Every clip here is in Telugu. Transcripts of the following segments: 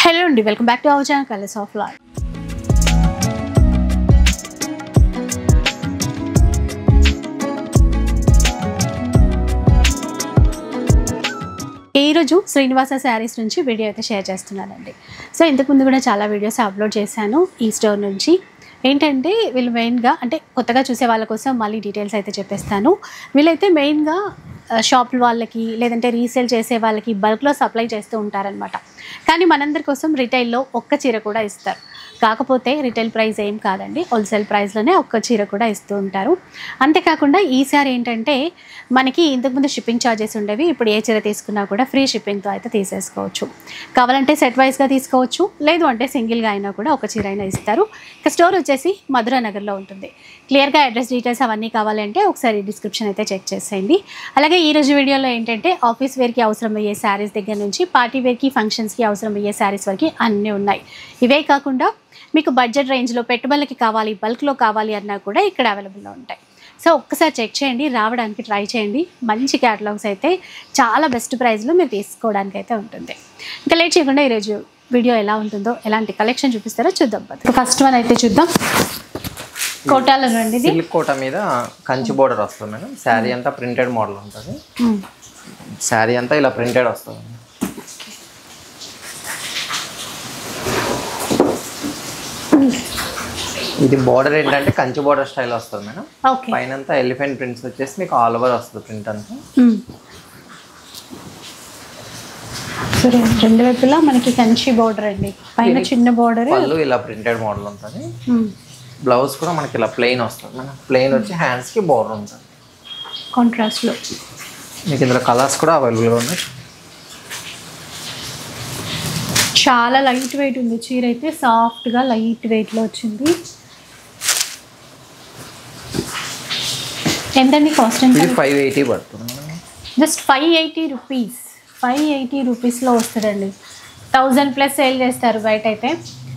హలో అండి, welcome back to our channel colours of life. ఈరోజు శ్రీనివాస శారీస్ నుంచి వీడియో అయితే షేర్ చేస్తున్నానండి. సో ఇంతకుముందు కూడా చాలా వీడియోస్ అప్లోడ్ చేశాను ఈ స్టోర్ నుంచి. ఏంటంటే వీళ్ళు మెయిన్గా అంటే కొత్తగా చూసే వాళ్ళ కోసం మళ్ళీ డీటెయిల్స్ అయితే చెప్పేస్తాను. వీళ్ళైతే మెయిన్గా షాపుల వాళ్ళకి లేదంటే రీసేల్ చేసే వాళ్ళకి బల్క్లో సప్లై చేస్తూ ఉంటారనమాట. కానీ మనందరి కోసం రిటైల్లో ఒక్క చీర కూడా ఇస్తారు. కాకపోతే రిటైల్ ప్రైస్ ఏం కాదండి, హోల్సేల్ ప్రైస్లోనే ఒక్క చీర కూడా ఇస్తూ ఉంటారు. అంతేకాకుండా ఈసారి ఏంటంటే మనకి ఇంతకుముందు షిప్పింగ్ ఛార్జెస్ ఉండేవి, ఇప్పుడు ఏ చీర తీసుకున్నా కూడా ఫ్రీ షిప్పింగ్తో అయితే తీసేసుకోవచ్చు. కావాలంటే సెట్ వైజ్గా తీసుకోవచ్చు, లేదు అంటే సింగిల్గా అయినా కూడా ఒక చీర అయినా ఇస్తారు. ఇక స్టోర్ వచ్చేసి మధురా నగర్లో ఉంటుంది. క్లియర్గా అడ్రస్ డీటెయిల్స్ అవన్నీ కావాలంటే ఒకసారి డిస్క్రిప్షన్ అయితే చెక్ చేసేయండి. అలాగే ఈరోజు వీడియోలో ఏంటంటే ఆఫీస్ వేర్కి అవసరమయ్యే శారీస్ దగ్గర నుంచి పార్టీ వేర్కి ఫంక్షన్స్కి అవసరమయ్యే శారీస్ వరకు అన్నీ ఉన్నాయి. ఇవే కాకుండా మీకు బడ్జెట్ రేంజ్లో పెట్టుబడులకి కావాలి, బల్క్లో కావాలి అన్నా కూడా ఇక్కడ అవైలబుల్లో ఉంటాయి. సో ఒక్కసారి చెక్ చేయండి, రావడానికి ట్రై చేయండి. మంచి క్యాటలాగ్స్ అయితే చాలా బెస్ట్ ప్రైస్లో మీరు తీసుకోవడానికి అయితే ఉంటుంది. ఇంకా లేట్ చేయకుండా ఈరోజు వీడియో ఎలా ఉంటుందో, ఎలాంటి కలెక్షన్ చూపిస్తారో చూద్దాం. ఫస్ట్ వన్ అయితే చూద్దాం. కోటాలో రండి, సిల్క్ కోట మీద కంచి బోర్డర్ వస్తుంది మేడం. శారీ అంతా ప్రింటెడ్ మోడల్ ఉంటుంది. శారీ అంతా ఇలా ప్రింటెడ్ వస్తుంది. ఇది బోర్డర్ ఏంటంటే కంచి బోర్డర్ స్టైల్ వస్తుంది మేడం. పైన అంతా ఎలిఫెంట్ ప్రింట్స్ వచ్చేసి మీకు ఆల్ ఓవర్ వస్తుంది ప్రింట్ అంతా. రెండు వైపులా మనకి కంచి బోర్డర్ అండి, పైన చిన్న బోర్డర్. పళ్ళు ఇలా ప్రింటెడ్ మోడల్ ఉంటుంది. బ్లౌజ్ కూడా మనకి ఇలా ప్లెయిన్ వస్తుంది మేడం. ప్లెయిన్ వచ్చి హ్యాండ్స్ కి బోర్డర్ ఉంటుంది కాంట్రాస్ట్ లో. మీకు ఇందులో కలర్స్ కూడా అవైలబుల్గా ఉన్నాయి. చాలా లైట్ వెయిట్ ఉంది చీర అయితే, సాఫ్ట్గా లైట్ వెయిట్లో వచ్చింది. ఎంతండి కాస్ట్? ఎంత? 580 పడుతుంది. Just 580 rupees. 580 రూపీస్లో వస్తుందండి. 1000+ సేల్ చేస్తారు బయట అయితే.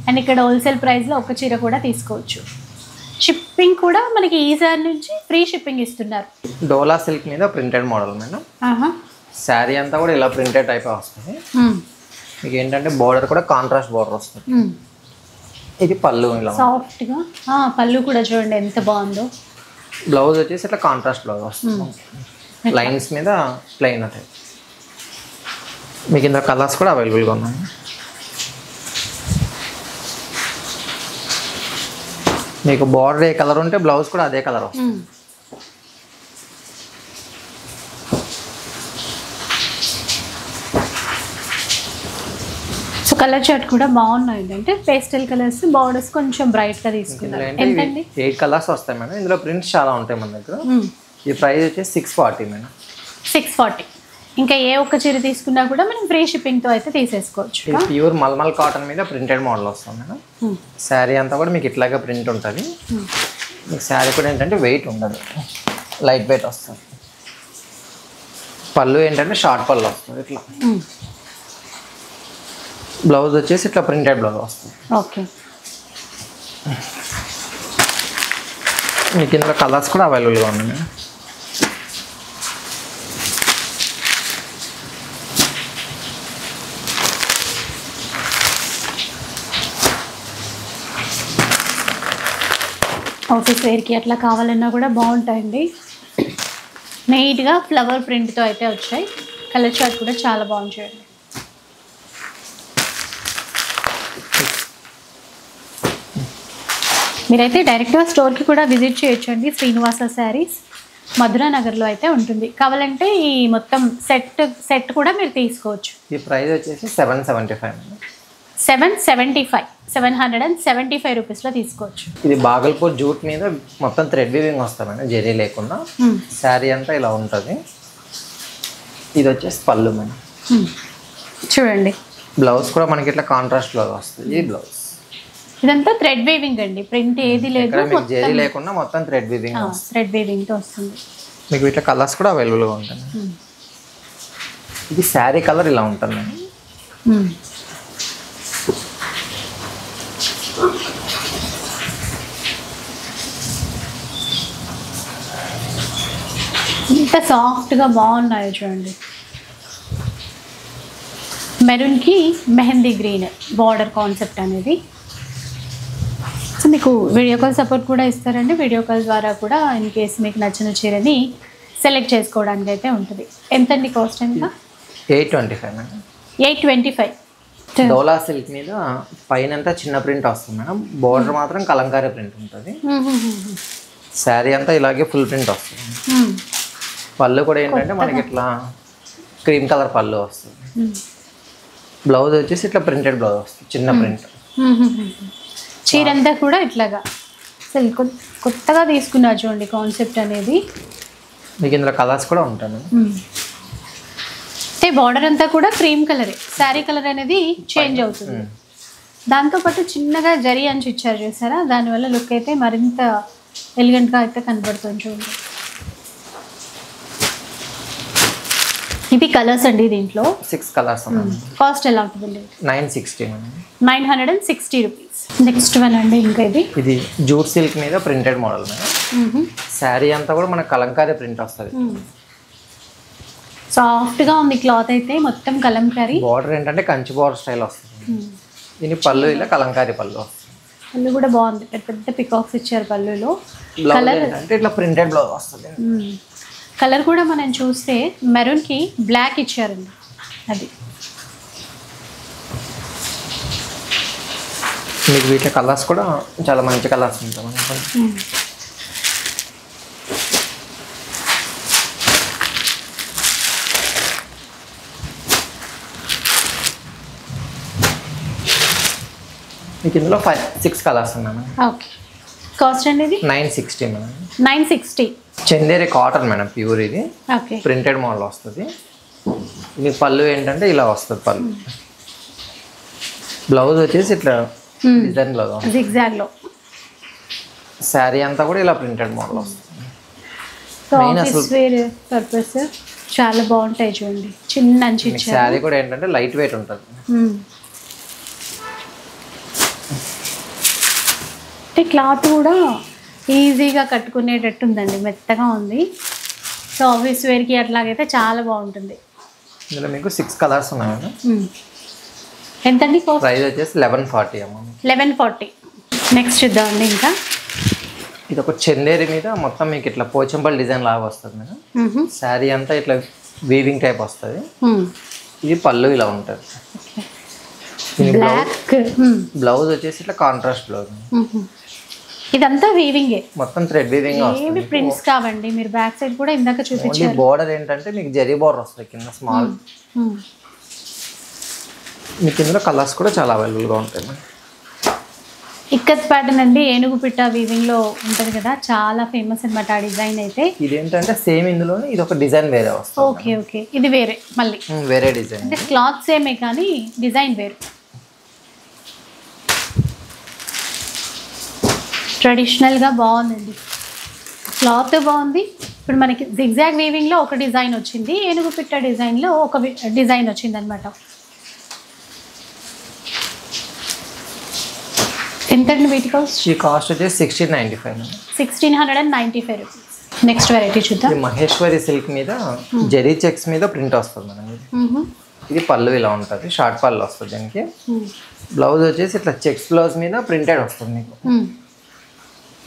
అండ్ ఇక్కడ హోల్సేల్ ప్రైస్లో ఒక చీర కూడా తీసుకోవచ్చు. షిప్పింగ్ కూడా మనకి ఈసారి నుంచి ఫ్రీ షిప్పింగ్ ఇస్తున్నారు. డోలా సిల్క్ మీద ప్రింటెడ్ మోడల్ మేడం. శారీ అంతా కూడా ఇలా ప్రింటెడ్ టైప్ వస్తుంది. మీకు ఏంటంటే బోర్డర్ కూడా కాంట్రాస్ట్ బోర్డర్ వస్తుంది. ఇది పళ్ళు ఇలా సాఫ్ట్గా. పళ్ళు కూడా చూడండి ఎంత బాగుందో. బ్లౌజ్ వచ్చేసి ఇట్లా కాంట్రాస్ట్ బ్లౌజ్ వస్తుంది. లైన్స్ మీద ప్లెయిన్ ఉంటాయి. మీకు ఇందులో కలర్స్ కూడా అవైలబుల్గా ఉన్నాయి. మీకు బార్డర్ ఏ కలర్ ఉంటే బ్లౌజ్ కూడా అదే కలర్ వస్తుంది. సో కలర్ చార్ట్ కూడా బాగున్నాయి. అంటే పేస్టల్ కలర్స్, బార్డర్స్ కొంచెం బ్రైట్గా తీసుకున్నారు. ఎంతండి? 8 కలర్స్ వస్తాయి మేడం. ఇందులో ప్రింట్స్ చాలా ఉంటాయి మన దగ్గర. ఈ ప్రైస్ వచ్చేసి 640 మేడం. 640. ఇంకా ఏ ఒక్క చీర తీసుకున్నా కూడా మనం ఫ్రీ షిప్పింగ్తో అయితే తీసేసుకోవచ్చు. ప్యూర్ మల్మల్ కాటన్ మీద ప్రింటెడ్ మోడల్ వస్తుంది మేడం. శారీ అంతా కూడా మీకు ఇట్లాగే ప్రింట్ ఉంటుంది. మీకు శారీ కూడా ఏంటంటే వెయిట్ ఉండదు, లైట్ వెయిట్ వస్తుంది. పళ్ళు ఏంటంటే షార్ట్ పళ్ళు వస్తుంది ఇట్లా. బ్లౌజ్ వచ్చేసి ఇట్లా ప్రింటెడ్ బ్లౌజ్ వస్తుంది. ఓకే. మీకు ఇందులో కలర్స్ కూడా అవైలబుల్గా ఉన్నాయి మేడం. ఆఫీస్ వేర్కి అట్లా కావాలన్నా కూడా బాగుంటాయండి. నీట్గా ఫ్లవర్ ప్రింట్తో అయితే వచ్చాయి. కలర్ చార్ట్ కూడా చాలా బాగుంది చూడండి. మీరైతే డైరెక్ట్గా స్టోర్కి కూడా విజిట్ చేయొచ్చండి. శ్రీనివాస శారీస్ మధురా నగర్లో అయితే ఉంటుంది. కావాలంటే ఈ మొత్తం సెట్ కూడా మీరు తీసుకోవచ్చు. ఈ ప్రైస్ వచ్చేసి 775 775 రూపీస్లో తీసుకోవచ్చు. ఇది బాగల్పూర్ జూట్ మీద మొత్తం థ్రెడ్ వీవింగ్ వస్తుంది మేడం, జెరీ లేకుండా. శారీ అంతా ఇలా ఉంటుంది. ఇది వచ్చేసి పళ్ళు మేడం. చూడండి బ్లౌజ్ కూడా మనకి ఇట్లా కాంట్రాస్ట్ బ్లౌజ్ వస్తుంది. ఈ బ్లౌజ్ ఇదంతా థ్రెడ్ వీవింగ్ అండి, ప్రింట్ ఏది లేదు, జెరీ లేకుండా మొత్తం థ్రెడ్ వీవింగ్. థ్రెడ్ వీవింగ్తో వస్తుంది. మీకు ఇట్లా కలర్స్ కూడా అవైలబుల్గా ఉంటుంది. ఇది శారీ కలర్ ఇలా ఉంటుంది మేడం. ఇంత సాఫ్ట్గా బాగున్నాయో చూడండి. మెరూన్కి మెహందీ గ్రీన్ బార్డర్ కాన్సెప్ట్ అనేది. సో మీకు వీడియో కాల్ సపోర్ట్ కూడా ఇస్తారండి. వీడియో కాల్ ద్వారా కూడా ఇన్ కేస్ మీకు నచ్చిన చీరని సెలెక్ట్ చేసుకోవడానికి అయితే ఉంటుంది. ఎంతండి కాస్ట్ ఎంత? 825 మేడం. 825. డోలా సిల్క్ మీద పైన అంతా చిన్న ప్రింట్ వస్తుంది మేడం, బోర్డర్ మాత్రం కలంకారీ ప్రింట్ ఉంటుంది. శారీ అంతా ఇలాగే ఫుల్ ప్రింట్ వస్తుంది. పళ్ళు కూడా ఏంటంటే మనకి ఇట్లా క్రీమ్ కలర్ పళ్ళు వస్తుంది. బ్లౌజ్ వచ్చేసి ఇట్లా ప్రింటెడ్ బ్లౌజ్ వస్తుంది, చిన్న ప్రింట్. చీర అంతా కూడా ఇట్లాగా అసలు కొత్తగా తీసుకున్నారు చూడండి కాన్సెప్ట్ అనేది. మీకు ఇందులో కలర్స్ కూడా ఉంటాయి. అంటే బార్డర్ అంతా కూడా క్రీమ్ కలరే, శారీ కలర్ అనేది చేంజ్ అవుతుంది. దాంతోపాటు చిన్నగా జరీ అంచు ఇచ్చారు చూసారా, దానివల్ల లుక్ అయితే మరింత ఎలిగెంట్గా అయితే కనబడుతుంది చూడండి. ఇది కలర్స్ అండి, దీంట్లో 6 కలర్స్. కాస్ట్ ఎలా ఉంటుంది? 960 మేడం. 960 రూపీస్. నెక్స్ట్ వన్ అండి, ఇంకా ఇది జూట్ సిల్క్ మీద ప్రింటెడ్ మోడల్ మేడం. శారీ అంతా కూడా మనకు కలంకారీ ప్రింట్ వస్తుంది. సాఫ్ట్గా ఉంది క్లాత్ అయితే, మొత్తం కలంకారీ. బార్డర్ ఏంటంటే కంచి బార్డర్ స్టైల్ వస్తుంది. దీని పళ్ళు ఇలా కలంకారీ పళ్ళు వస్తుంది. పళ్ళు కూడా బాగుంది, పెద్ద పెద్ద పికాక్స్ ఇచ్చారు పళ్ళులో. కలర్ అంటే ఇట్లా ప్రింటెడ్ బ్లౌజ్ వస్తుంది. కలర్ కూడా మనం చూస్తే మెరూన్కి బ్లాక్ ఇచ్చారండి. అది మీకు వీటి కలర్స్ కూడా చాలా మంచి కలర్స్ ఉంటాయి మనకి. మీకు ఇందులో 6 కలర్స్ ఉన్నాయి మేడం. ఓకే, కాస్ట్ అండి ఇది 960 madam. 960. Chanderi cotton madam, pure. ఇది ఓకే, ప్రింటెడ్ మోడల్ వస్తుంది. మీకు పళ్ళు ఏంటంటే ఇలా వస్తుంది పళ్ళు. బ్లౌజ్ వచ్చేసి ఇట్లా డిజైన్ బ్లౌజ్, జిగ్జాగ్లో. శారీ అంతా కూడా ఇలా ప్రింటెడ్ మోడల్ వస్తుంది. ఆఫీస్ వేర్ పర్పస్ చాలా బాగుంటాయి చూడండి, చిన్న అంచు ఇచ్చారు. శారీ కూడా ఏంటంటే లైట్ వెయిట్ ఉంటుంది. అంటే క్లాత్ కూడా ఈజీగా కట్టుకునేటట్టు ఉందండి, మెత్తగా ఉంది. సో ఆఫీస్ వేర్కి అట్లాగైతే చాలా బాగుంటుంది. ఇందులో మీకు 6 కలర్స్ ఉన్నాయి మేడం. ఎంతండి కాస్ట్? ప్రైస్ వచ్చేసి 1140 అమ్మ. 1140. నెక్స్ట్ చూద్దామండి. ఇంకా ఇది ఒక చందేరి మీద మొత్తం మీకు ఇట్లా పోచంపల్లి డిజైన్ లాగా వస్తుంది మేడం. శారీ అంతా ఇట్లా వీవింగ్ టైప్ వస్తుంది. ఇది పళ్ళు ఇలా ఉంటుంది. బ్లాక్ బ్లౌజ్ వచ్చేసి ఇట్లా కాంట్రాస్ట్ బ్లౌజ్. ఇదంతా వీవింగే, మొత్తం థ్రెడ్ వీవింగ్ వస్తుంది. ఏవి ప్రింట్స్ కావండి. మీరు బ్యాక్ సైడ్ కూడా ఇందాక చూపించారు. బోర్డర్ ఏంటంటే మీకు జరీ బోర్డర్ వస్తుంది కింద స్మాల్. మీకు ఇందులో కలర్స్ కూడా చాలా అవైలబుల్గా ఉంటాయి మేడం. ఇక్కత్ ప్యాటర్న్ అండి, ఏనుగు పిట్ట వీవింగ్ లో ఉంటది కదా, చాలా ఫేమస్ అన్నమాట ఆ డిజైన్ అయితే. ఇదేంటంటే సేమ్ ఇందులోనే ఇది ఒక డిజైన్ వేరే వస్తుంది. ఓకే ఓకే, ఇది వేరే మళ్ళీ వేరే డిజైన్. అంటే క్లాత్ సేమే కానీ డిజైన్ వేరు. ట్రెడిషనల్గా బాగుందండి, క్లాత్ బాగుంది. ఇప్పుడు మనకి జిగ్జాగ్ వీవింగ్లో ఒక డిజైన్ వచ్చింది, ఏనుగు పిట్ట డిజైన్లో ఒక డిజైన్ వచ్చింది అనమాట. ఎంతండి వీటి కాస్ట్? ఈ కాస్ట్ వచ్చేసి 1695. 1695 రూపీస్. నెక్స్ట్ వెరైటీ చూద్దాం. మహేశ్వరి సిల్క్ మీద జరీ చెక్స్ మీద ప్రింట్ వస్తుంది మేడం. ఇది పళ్ళు ఇలా ఉంటుంది, షార్ట్ పళ్ళు వస్తుంది దీనికి. బ్లౌజ్ వచ్చేసి ఇట్లా చెక్స్ బ్లౌజ్ మీద ప్రింటెడ్ వస్తుంది మీకు.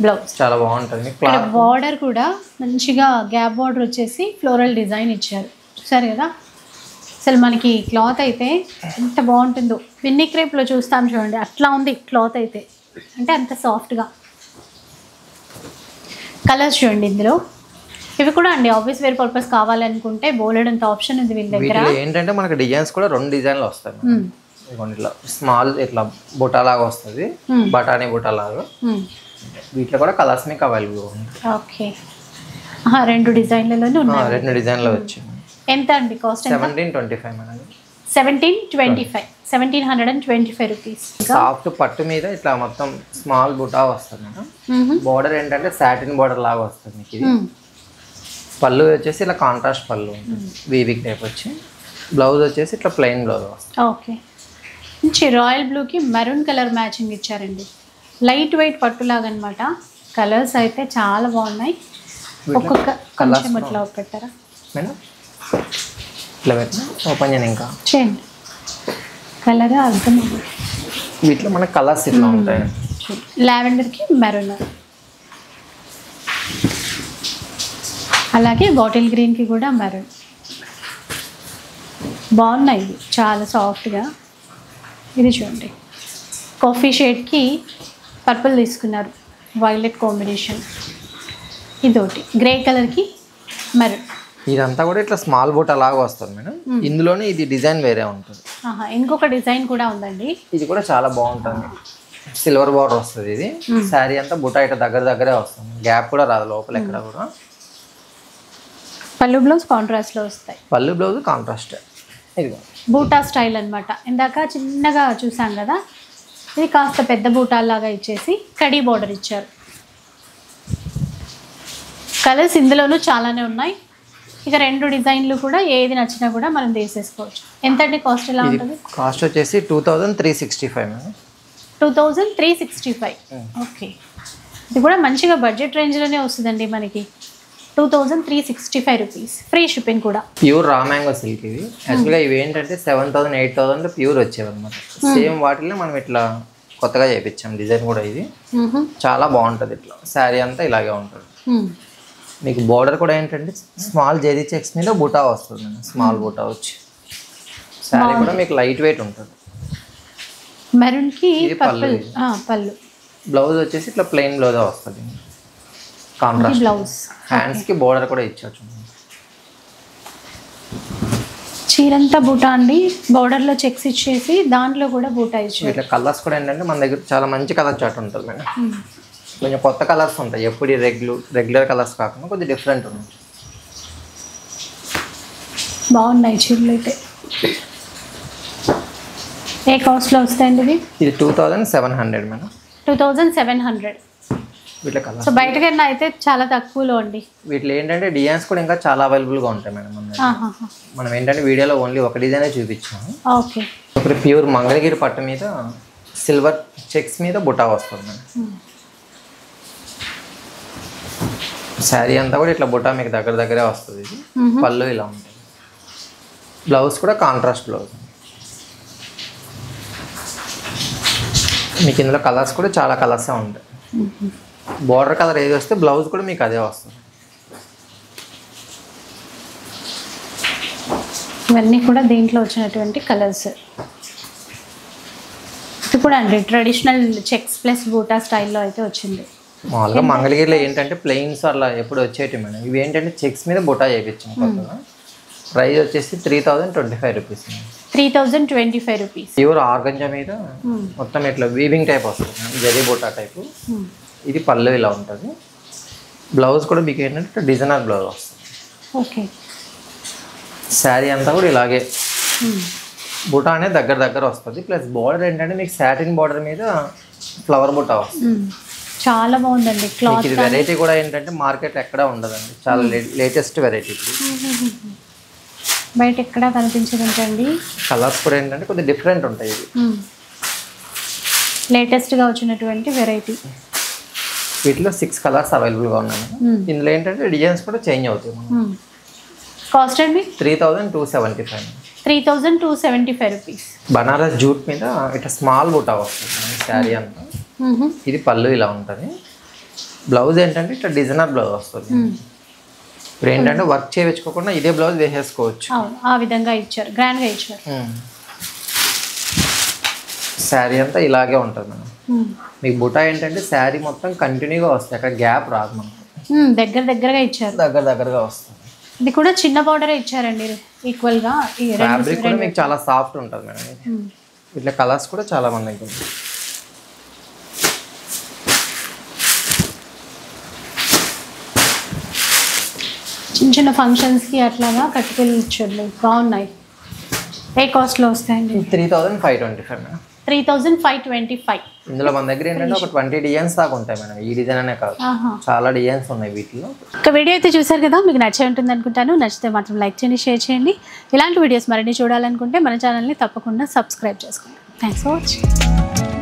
బ్లౌజ్ చాలా బాగుంటుంది. బార్డర్ కూడా మంచిగా గ్యాప్ బార్డర్ వచ్చేసి ఫ్లోరల్ డిజైన్ ఇచ్చారు, చూసారు కదా. అసలు మనకి క్లాత్ అయితే ఎంత బాగుంటుందో. పిన్ని క్రేప్లో చూస్తాం చూడండి, అట్లా ఉంది క్లాత్ అయితే, అంటే అంత సాఫ్ట్గా. కలర్స్ చూడండి ఇందులో. ఇవి కూడా అండి ఆఫీస్ వేర్ పర్పస్ కావాలనుకుంటే బోలెడంత ఆప్షన్ ఉంది వీళ్ళ దగ్గర. ఏంటంటే మనకి డిజైన్స్ కూడా 2 డిజైన్లు వస్తాయి. ఇట్లా స్మాల్ ఇట్లా బుటా లాగా వస్తుంది, బటానీ బుటా లాగా. వీటిలో కూడా కలర్స్ మీకు అవైలబుల్ ఉంది. ఓకే, 2 డిజైన్లలోనే ఉన్నాయి. 2 డిజైన్లు వచ్చింది. ఎంత అండి కాస్ట్? 1725 మేడం. 1725. 1725 రూపీస్. సాఫ్ట్ పట్టు మీద ఇట్లా మొత్తం స్మాల్ బుటా వస్తుంది మేడం. బోర్డర్ ఏంటంటే సాటిన్ బోర్డర్ లాగా వస్తుంది మీకు. ఇది పళ్ళు వచ్చేసి ఇలా కాంట్రాస్ట్ పళ్ళు ఉంటుంది, వీవింగ్ టైప్ వచ్చి. బ్లౌజ్ వచ్చేసి ఇట్లా ప్లెయిన్ బ్లౌజ్ వస్తుంది. ఓకే, మంచి రాయల్ బ్లూకి మెరూన్ కలర్ మ్యాచింగ్ ఇచ్చారండి. లైట్ వెయిట్ పట్టులాగా అనమాట. కలర్స్ అయితే చాలా బాగున్నాయి. ఒక్కొక్క కొంచెం ఇట్లా పెట్టారా మేడం? ఇట్లా పెట్టిన ఓపెన్ చేయను ఇంకా చేయండి. కలర్ అర్థం. వీటిలో మనకి కలర్స్ ఇట్లా ఉంటాయి. లావెండర్కి మెరూన్, అలాగే బాటిల్ గ్రీన్కి కూడా మెరూన్. బాగున్నాయి ఇవి, చాలా సాఫ్ట్గా. ఇది చూడండి, కాఫీ షేడ్కి పర్పుల్ తీసుకున్నారు, వైలెట్ కాంబినేషన్. ఇదొకటి గ్రే కలర్కి మెరూన్. ఇదంతా కూడా ఇట్లా స్మాల్ బూట లాగా వస్తుంది మేడం. ఇందులోనే ఇది డిజైన్ వేరే ఉంటుంది. ఇంకొక డిజైన్ కూడా ఉందండి. ఇది కూడా చాలా బాగుంటుంది. సిల్వర్ బార్డర్ వస్తుంది. ఇది శారీ అంతా బుట్ట ఇట్లా దగ్గరే వస్తుంది, గ్యాప్ కూడా రాదు లోపల ఎక్కడ కూడా. పళ్ళు బ్లౌజ్ కాంట్రాస్ట్లో వస్తాయి. పళ్ళు బ్లౌజ్ కాంట్రాస్ట్. ఇది బూటా స్టైల్ అనమాట. ఇందాక చిన్నగా చూసాం కదా, ఇది కాస్త పెద్ద బూటాల్లాగా ఇచ్చేసి కడీ బార్డర్ ఇచ్చారు. కలర్స్ ఇందులోనూ చాలానే ఉన్నాయి. ఇక 2 డిజైన్లు కూడా ఏది నచ్చినా కూడా మనం తీసేసుకోవచ్చు. ఎంత అంటే కాస్ట్ ఎలా ఉంటుంది? కాస్ట్ వచ్చేసి 2365 మేడం. 2365. ఓకే, ఇది కూడా మంచిగా బడ్జెట్ రేంజ్లోనే వస్తుందండి మనకి. 2365 రూపీస్, ఫ్రీ షిప్పింగ్ కూడా. ప్యూర్ రా మ్యాంగో సిల్క్ ఇది. యాక్చువల్గా ఇవి ఏంటంటే 7000 8000 ప్యూర్ వచ్చేవి అనమాట. సేమ్ వాటిలో మనం ఇట్లా కొత్తగా చేయించాం డిజైన్ కూడా. ఇది చాలా బాగుంటుంది. ఇట్లా శారీ అంతా ఇలాగే ఉంటుంది. మీకు బార్డర్ కూడా ఏంటంటే స్మాల్ జెరీ చెక్స్ మీద బూటా వస్తుంది. స్మాల్ బూటా వచ్చి శారీ కూడా మీకు లైట్ వెయిట్ ఉంటుంది. మెరూన్కి పళ్ళు. బ్లౌజ్ వచ్చేసి ఇట్లా ప్లెయిన్ బ్లౌజ్ వస్తుంది, కాంట్రాస్ట్ బ్లౌజ్. హ్యాండ్స్కి బార్డర్ కూడా ఇచ్చవచ్చు. చీరంతా బూటా అండి, బార్డర్లో చెక్స్ ఇచ్చేసి దాంట్లో కూడా బూటా ఇచ్చారు. ఇట్లా కలర్స్ కూడా ఏంటంటే మన దగ్గర చాలా మంచి కలర్ చార్ట్ ఉంటుంది మేడం. కొంచెం కొత్త కలర్స్ ఉంటాయి, ఎప్పుడు రెగ్యులర్ కలర్స్ కాకుండా కొద్దిగా డిఫరెంట్ ఉన్నాయి. బాగున్నాయి చీరలు అయితే. ఏ కాస్ట్లో వస్తాయండి ఇవి? ఇది 2700 మేడం. 2700. వీటిలో కలర్. సో బయటకైనా అయితే చాలా తక్కువలో అండి. వీటిలో ఏంటంటే డిజైన్స్ కూడా ఇంకా చాలా అవైలబుల్గా ఉంటాయి మేడం. మనం ఏంటంటే వీడియోలో ఓన్లీ ఒక డిజైనే చూపించాము. ఓకే. ఇప్పుడు ప్యూర్ మంగళగిరి పట్టు మీద సిల్వర్ చెక్స్ మీద బుటా వస్తుంది మేడం. శారీ అంతా కూడా ఇట్లా బుటా మీకు దగ్గరే వస్తుంది. ఇది పళ్ళు ఇలా ఉంటుంది. బ్లౌజ్ కూడా కాంట్రాస్ట్ బ్లౌజ్. మీకు ఇందులో కలర్స్ కూడా చాలా కలర్సే ఉంటాయి. బార్డర్ కలర్ ఏది వస్తే బ్లౌజ్ కూడా మీకు అదే వస్తుంది. ఇవన్నీ కూడా దీంట్లో వచ్చినటువంటి కలర్స్. ఇది కూడా అండి ట్రెడిషనల్ చెక్స్ ప్లస్ బూటా స్టైల్లో అయితే వచ్చింది. మామూలుగా మంగళగిరిలో ఏంటంటే ప్లెయిన్స్ అలా ఎప్పుడు వచ్చేటి మేడం. ఇవి ఏంటంటే చెక్స్ మీద బుటా చేయించాం కొత్తగా. ప్రైస్ వచ్చేసి 3025 రూపీస్. 3025 రూపీస్. ప్యూర్ ఆర్గంజా మీద మొత్తం ఇట్లా వీవింగ్ టైప్ వస్తుంది, జరీ బుటా టైపు. ఇది పళ్ళు ఇలా ఉంటుంది. బ్లౌజ్ కూడా మీకు ఏంటంటే డిజైనర్ బ్లౌజ్ వస్తుంది. ఓకే. శారీ అంతా కూడా ఇలాగే బుటా అనేది దగ్గర వస్తుంది. ప్లస్ బార్డర్ ఏంటంటే మీకు సాటిన్ బార్డర్ మీద ఫ్లవర్ బుటా వస్తుంది. చాలా బాగుందండి క్లాత్. ఇది వెరైటీ కూడా ఏంటంటే మార్కెట్ ఎక్కడ ఉండదండి, చాలా లేటెస్ట్ వెరైటీ. బయట ఎక్కడా కనిపించదండి. కలర్స్ కూడా ఏంటంటే కొద్దిగా డిఫరెంట్ ఉంటాయి. ఇది లేటెస్ట్గా వచ్చినటువంటి వెరైటీ. వీటిలో 6 కలర్స్ అవైలబుల్గా ఉన్నాయి. ఇందులో ఏంటంటే డిజైన్స్ కూడా చేంజ్ అవుతాయి. కాస్ట్ అండి 3275. 3275 రూపీస్. బనారస్ జూట్ మీద ఇట్లా స్మాల్ బుటా వస్తుంది శారీ అంతా. ఇది పళ్ళు ఇలా ఉంటుంది. బ్లౌజ్ ఏంటంటే ఇట్లా డిజైనర్ బ్లౌజ్ వస్తుంది. ఇప్పుడు ఏంటంటే వర్క్ చేయించుకోకుండా ఇదే బ్లౌజ్ వేసేసుకోవచ్చు. ఆ విధంగా ఇచ్చారు, గ్రాండ్గా ఇచ్చారు. శారీ అంతా ఇలాగే ఉంటుంది మేడం. మీకు బుటా ఏంటంటే శారీ మొత్తం కంటిన్యూగా వస్తుంది, అక్కడ గ్యాప్ రాదు మనకు. దగ్గరగా ఇచ్చారు, దగ్గరగా వస్తుంది. ఇది కూడా చిన్న బార్డరే ఇచ్చారండి ఈక్వల్గా. ఫ్యాబ్రిక్ కూడా మీకు చాలా సాఫ్ట్ ఉంటుంది మేడం. ఇట్లా కలర్స్ కూడా చాలా మంది ఉంటుంది. చిన్న ఫంక్షన్స్కి అట్లాగా కట్టుకెళ్ళి ఇచ్చారు, బాగున్నాయి. ఏ కాస్ట్లో వస్తాయండి? 3525 మేడం. 3525. ఇందులో మన దగ్గర ఏంటంటే ఒక 20 డిజైన్స్ దాకా ఉంటాయి మేడం. ఈ డిజైన్ అనే కాదు, చాలా డిజైన్స్ ఉన్నాయి వీటిలో. ఒక వీడియో అయితే చూసారు కదా, మీకు నచ్చే ఉంటుంది అనుకుంటాను. నచ్చితే మాత్రం లైక్ చేయండి, షేర్ చేయండి. ఇలాంటి వీడియోస్ మరిన్ని చూడాలనుకుంటే మన ఛానల్ని తప్పకుండా సబ్స్క్రైబ్ చేసుకోండి. Thanks for watching.